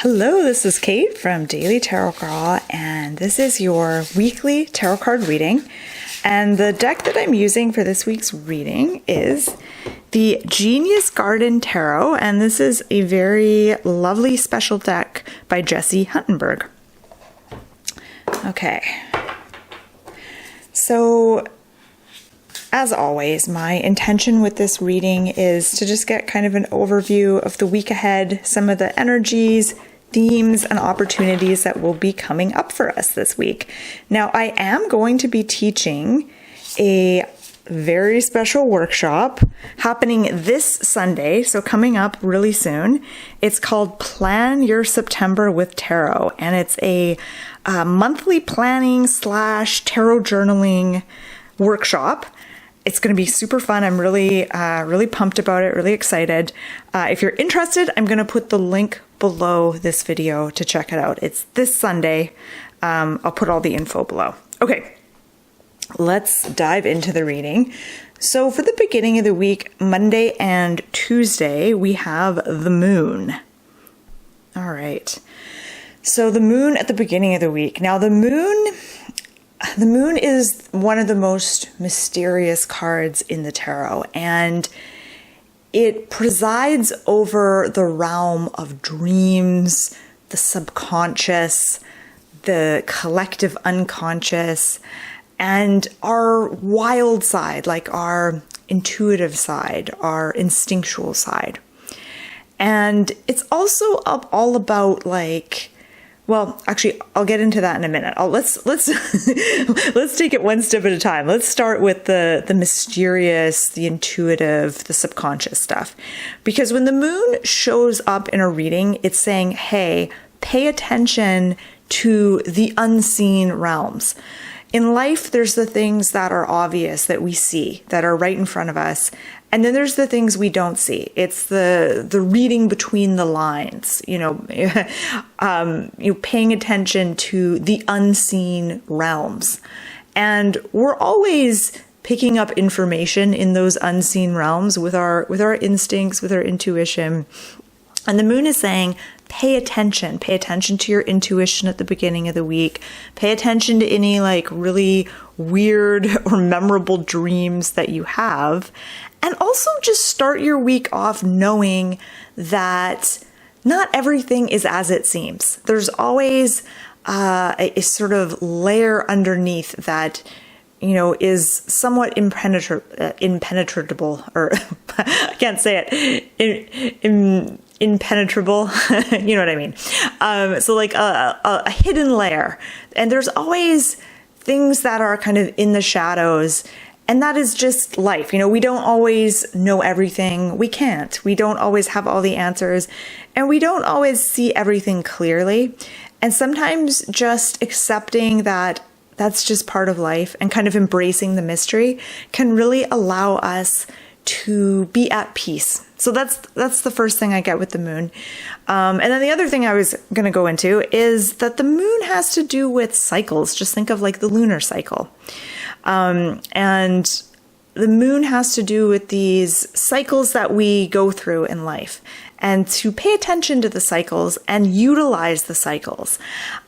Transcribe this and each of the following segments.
Hello, this is Kate from Daily Tarot Girl, and this is your weekly tarot card reading. And the deck that I'm using for this week's reading is the Genius Garden Tarot, and this is a very lovely special deck by Jessi Huntenburg. Okay, so as always, my intention with this reading is to just get kind of an overview of the week ahead, some of the energies, themes, and opportunities that will be coming up for us this week. Now, I am going to be teaching a very special workshop happening this Sunday, so coming up really soon. It's called Plan Your September with Tarot, and it's a monthly planning / tarot journaling workshop. It's going to be super fun. I'm really pumped about it, really excited. If you're interested, I'm going to put the link below this video to check it out. It's this Sunday. I'll put all the info below. Okay, let's dive into the reading. So for the beginning of the week, Monday and Tuesday, we have the moon. All right. So the moon at the beginning of the week. Now the moon is one of the most mysterious cards in the tarot, and it presides over the realm of dreams, the subconscious, the collective unconscious, and our wild side, like our intuitive side, our instinctual side. And it's also all about well, actually, I'll get into that in a minute. Let's let's take it one step at a time. Let's start with the mysterious, the intuitive, the subconscious stuff. Because when the moon shows up in a reading, it's saying, hey, pay attention to the unseen realms. In life, there's the things that are obvious that we see, that are right in front of us. And then there's the things we don't see. It's the reading between the lines, paying attention to the unseen realms. And we're always picking up information in those unseen realms with our instincts, with our intuition. And the moon is saying, pay attention to your intuition at the beginning of the week. Pay attention to any really weird or memorable dreams that you have. And also just start your week off knowing that not everything is as it seems. There's always a sort of layer underneath that, is somewhat impenetrable, or I can't say it, impenetrable, you know what I mean? So like a hidden layer. And there's always things that are kind of in the shadows. And that is just life. We don't always know everything. We can't. We don't always have all the answers. And we don't always see everything clearly. And sometimes just accepting that that's just part of life and kind of embracing the mystery can really allow us to be at peace. So that's the first thing I get with the moon. And then the other thing I was going to go into is that the moon has to do with cycles. Just think of the lunar cycle. And the moon has to do with these cycles that we go through in life, and to pay attention to the cycles and utilize the cycles.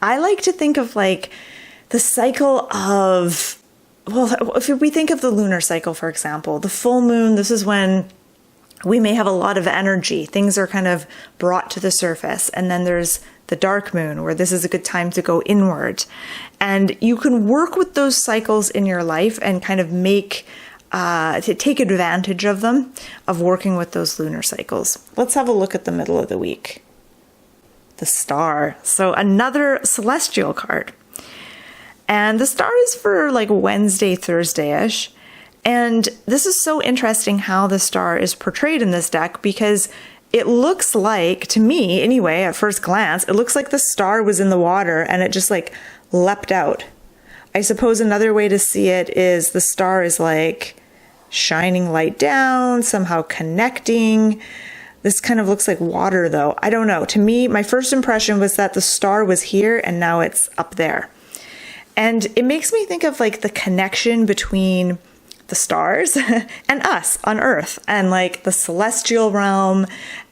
I like to think of the cycle of, if we think of the lunar cycle, for example, the full moon, this is when we may have a lot of energy. Things are kind of brought to the surface. And then there's the dark moon, where this is a good time to go inward. And you can work with those cycles in your life and kind of to take advantage of them, of working with those lunar cycles. Let's have a look at the middle of the week. The star. So another celestial card. And the star is for Wednesday, Thursday-ish. And this is so interesting how the star is portrayed in this deck, because it looks like, to me anyway, at first glance, it looks like the star was in the water and it just leapt out. I suppose another way to see it is the star is shining light down, somehow connecting. This kind of looks like water though. I don't know. To me, my first impression was that the star was here and now it's up there. And it makes me think of the connection between the stars and us on Earth, and like the celestial realm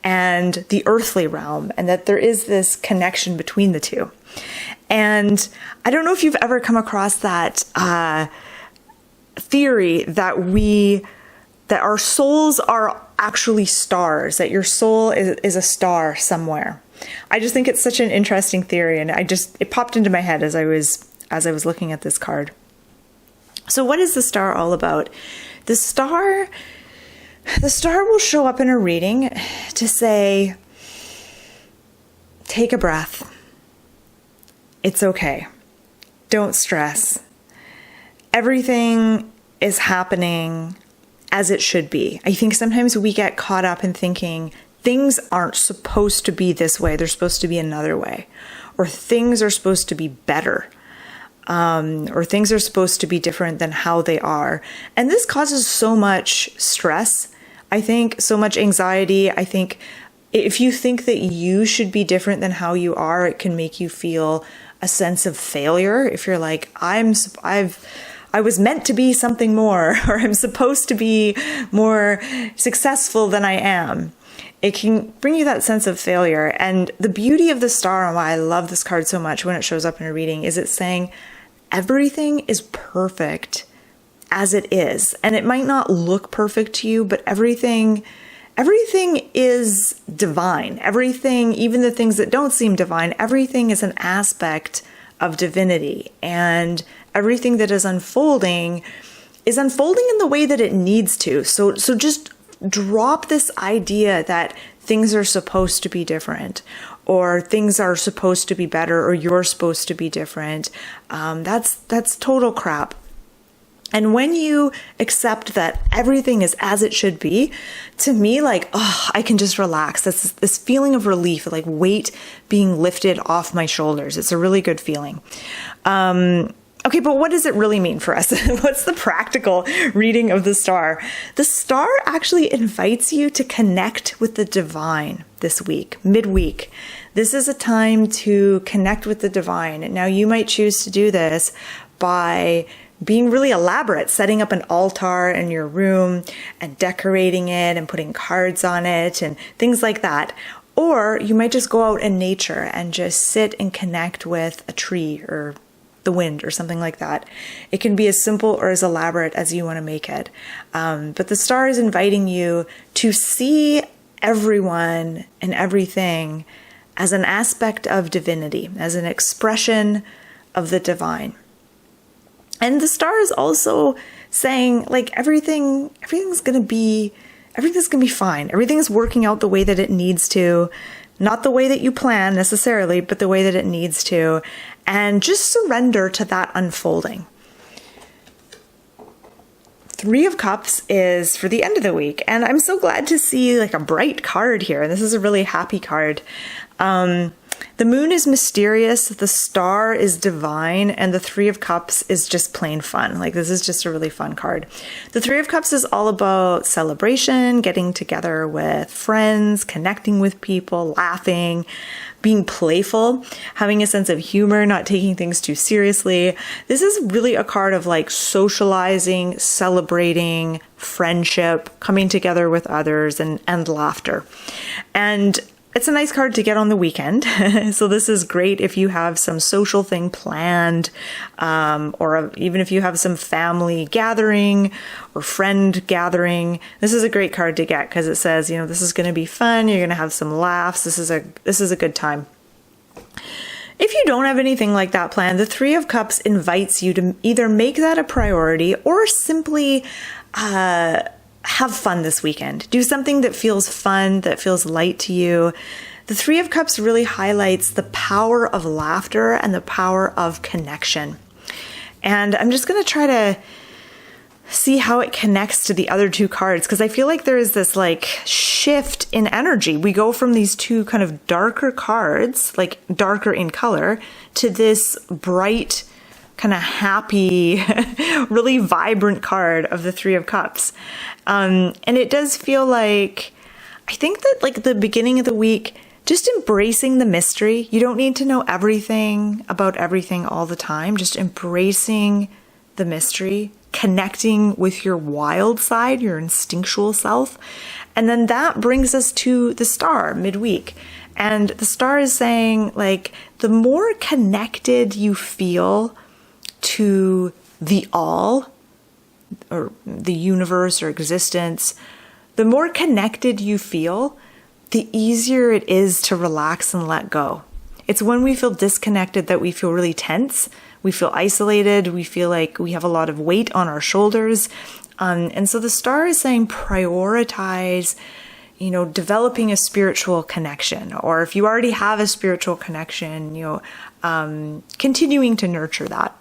and the earthly realm, and that there is this connection between the two. And I don't know if you've ever come across that theory that our souls are actually stars, that your soul is a star somewhere. I just think it's such an interesting theory, and it popped into my head as I was looking at this card. So what is the star all about? The star will show up in a reading to say, take a breath. It's okay. Don't stress. Everything is happening as it should be. I think sometimes we get caught up in thinking things aren't supposed to be this way. They're supposed to be another way. Or things are supposed to be better. Or things are supposed to be different than how they are. And this causes so much stress. I think so much anxiety. I think if you think that you should be different than how you are, it can make you feel a sense of failure. If you're like, I was meant to be something more, or I'm supposed to be more successful than I am, it can bring you that sense of failure. And the beauty of the star, and why I love this card so much when it shows up in a reading, is it's saying everything is perfect as it is. And it might not look perfect to you, but everything is divine. Everything, even the things that don't seem divine, everything is an aspect of divinity. And everything that is unfolding in the way that it needs to. So just drop this idea that things are supposed to be different, or things are supposed to be better, or you're supposed to be different. That's total crap. And when you accept that everything is as it should be, to me, like, oh, I can just relax. That's this feeling of relief, like weight being lifted off my shoulders. It's a really good feeling. Okay, but what does it really mean for us? What's the practical reading of the star? The star actually invites you to connect with the divine this week, midweek. This is a time to connect with the divine. Now, you might choose to do this by being really elaborate, setting up an altar in your room and decorating it and putting cards on it and things like that. Or you might just go out in nature and just sit and connect with a tree or the wind or something like that. It can be as simple or as elaborate as you want to make it. But the star is inviting you to see everyone and everything as an aspect of divinity, as an expression of the divine. And the star is also saying, like, everything's going to be fine. Everything is working out the way that it needs to, not the way that you plan necessarily, but the way that it needs to. And just surrender to that unfolding. 3 of Cups is for the end of the week. And I'm so glad to see like a bright card here. This is a really happy card. The moon is mysterious, the star is divine, and the 3 of Cups is just plain fun. Like, this is just a really fun card. The 3 of Cups is all about celebration, getting together with friends, connecting with people, laughing, being playful, having a sense of humor, not taking things too seriously. This is really a card of like socializing, celebrating, friendship, coming together with others, and laughter. And it's a nice card to get on the weekend. So this is great if you have some social thing planned, or even if you have some family gathering or friend gathering. This is a great card to get because it says, you know, this is going to be fun. You're going to have some laughs. This is a good time. If you don't have anything like that planned, the 3 of Cups invites you to either make that a priority or simply have fun this weekend. Do something that feels fun, that feels light to you. The 3 of Cups really highlights the power of laughter and the power of connection. And I'm just going to try to see how it connects to the other 2 cards, because I feel like there is this like shift in energy. We go from these 2 kind of darker cards, like darker in color, to this bright, kind of happy, really vibrant card of the 3 of Cups. And it does feel like, I think that like the beginning of the week, just embracing the mystery. You don't need to know everything about everything all the time. Just embracing the mystery, connecting with your wild side, your instinctual self. And then that brings us to the star midweek. And the star is saying, like, the more connected you feel to the all, or the universe or existence, the more connected you feel, the easier it is to relax and let go. It's when we feel disconnected that we feel really tense. We feel isolated. We feel like we have a lot of weight on our shoulders. And so the star is saying prioritize, developing a spiritual connection. Or if you already have a spiritual connection, continuing to nurture that.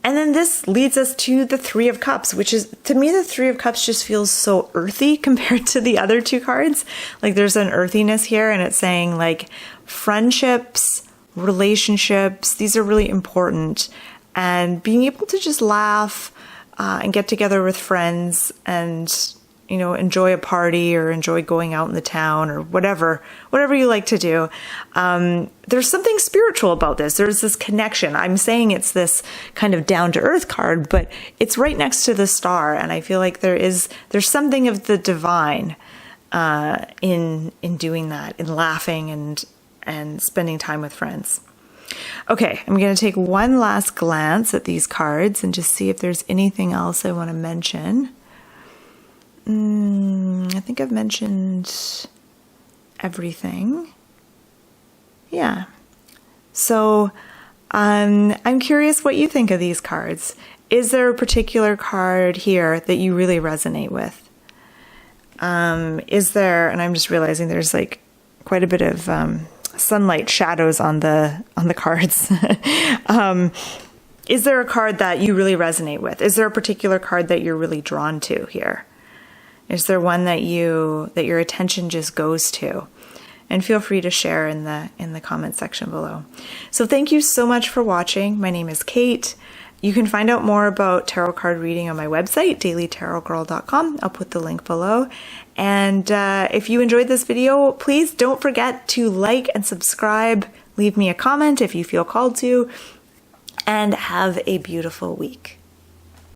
And then this leads us to the Three of Cups, which is, to me, the Three of Cups just feels so earthy compared to the other two cards. Like there's an earthiness here, and it's saying like friendships, relationships, these are really important. And being able to just laugh and get together with friends and, enjoy a party or enjoy going out in the town or whatever you like to do. There's something spiritual about this. There's this connection. I'm saying it's this kind of down to earth card, but it's right next to the star. And I feel like there's something of the divine, in doing that, in laughing and spending time with friends. Okay, I'm going to take one last glance at these cards and just see if there's anything else I want to mention. I think I've mentioned everything. Yeah. So I'm curious what you think of these cards. Is there a particular card here that you really resonate with? Is there, and I'm just realizing there's like quite a bit of sunlight shadows on the cards. Is there a card that you really resonate with? Is there a particular card that you're really drawn to here? Is there one that your attention just goes to? And feel free to share in the comment section below. So thank you so much for watching. My name is Kate. You can find out more about tarot card reading on my website, dailytarotgirl.com. I'll put the link below. And if you enjoyed this video, please don't forget to like and subscribe. Leave me a comment if you feel called to. And have a beautiful week.